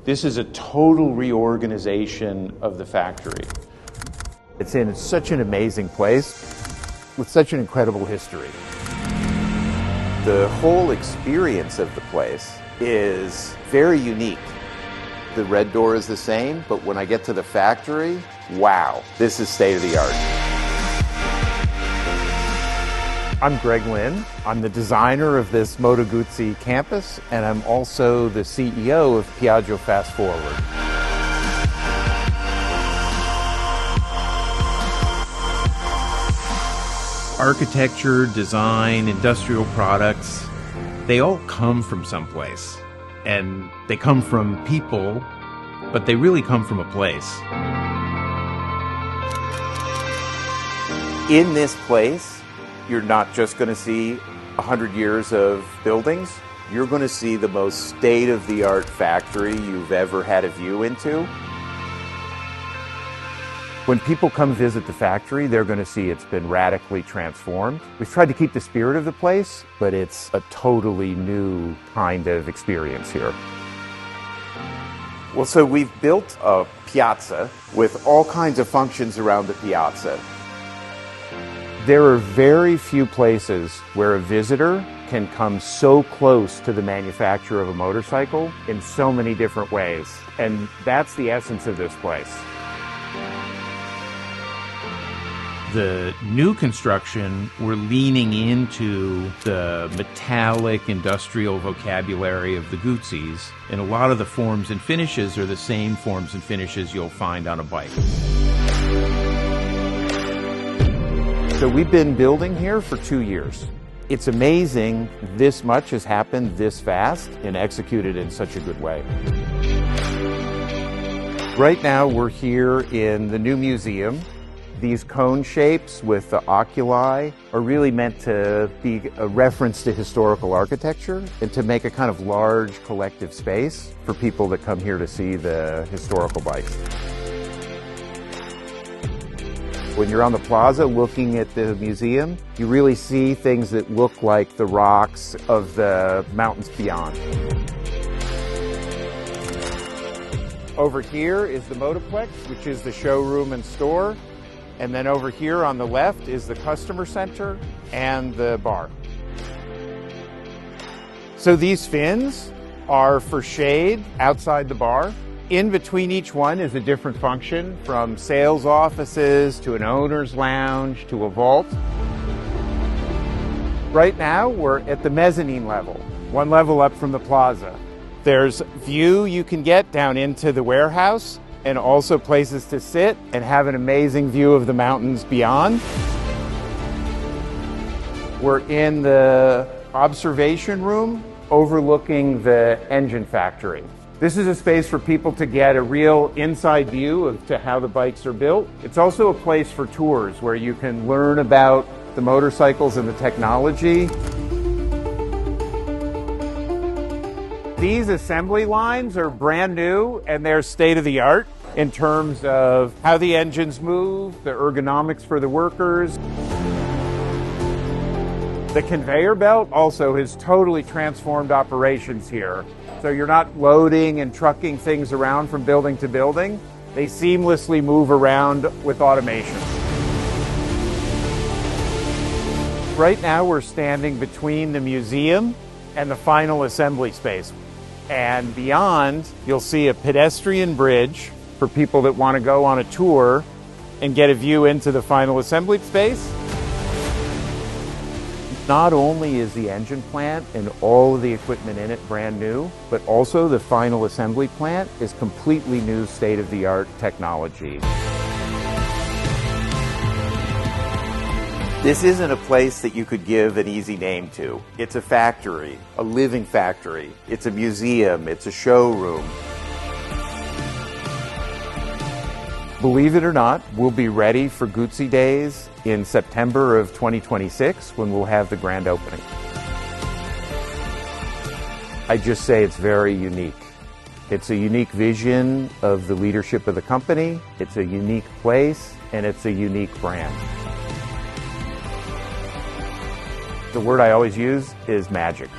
This is a total reorganization of the factory. It's in such an amazing place with such an incredible history. The whole experience of the place is very unique. The red door is the same, but when I get to the factory, wow, this is state of the art. I'm Greg Lynn. I'm the designer of this Moto Guzzi campus, and I'm also the CEO of Piaggio Fast Forward. Architecture, design, industrial products, they all come from someplace. And they come from people, but they really come from a place. In this place, you're not just going to see 100 years of buildings. You're going to see the most state-of-the-art factory you've ever had a view into. When people come visit the factory, they're going to see it's been radically transformed. We've tried to keep the spirit of the place, but it's a totally new kind of experience here. Well, so we've built a piazza with all kinds of functions around the piazza. There are very few places where a visitor can come so close to the manufacture of a motorcycle in so many different ways. And that's the essence of this place. The new construction, we're leaning into the metallic industrial vocabulary of the Guzzis, and a lot of the forms and finishes are the same forms and finishes you'll find on a bike. So we've been building here for 2 years. It's amazing this much has happened this fast and executed in such a good way. Right now we're here in the new museum. These cone shapes with the oculi are really meant to be a reference to historical architecture and to make a kind of large collective space for people that come here to see the historical bikes. When you're on the plaza looking at the museum, you really see things that look like the rocks of the mountains beyond. Over here is the Motoplex, which is the showroom and store. And then over here on the left is the customer center and the bar. So these fins are for shade outside the bar. In between each one is a different function, from sales offices to an owner's lounge to a vault. Right now we're at the mezzanine level, one level up from the plaza. There's view you can get down into the warehouse, and also places to sit and have an amazing view of the mountains beyond. We're in the observation room overlooking the engine factory. This is a space for people to get a real inside view of how the bikes are built. It's also a place for tours where you can learn about the motorcycles and the technology. These assembly lines are brand new and they're state-of-the-art in terms of how the engines move, the ergonomics for the workers. The conveyor belt also has totally transformed operations here. So you're not loading and trucking things around from building to building. They seamlessly move around with automation. Right now we're standing between the museum and the final assembly space. And beyond, you'll see a pedestrian bridge for people that want to go on a tour and get a view into the final assembly space. Not only is the engine plant and all of the equipment in it brand new, but also the final assembly plant is completely new state-of-the-art technology. This isn't a place that you could give an easy name to. It's a factory, a living factory. It's a museum, it's a showroom. Believe it or not, we'll be ready for Guzzi Days in September of 2026 when we'll have the grand opening. I just say it's very unique. It's a unique vision of the leadership of the company, it's a unique place, and it's a unique brand. The word I always use is magic.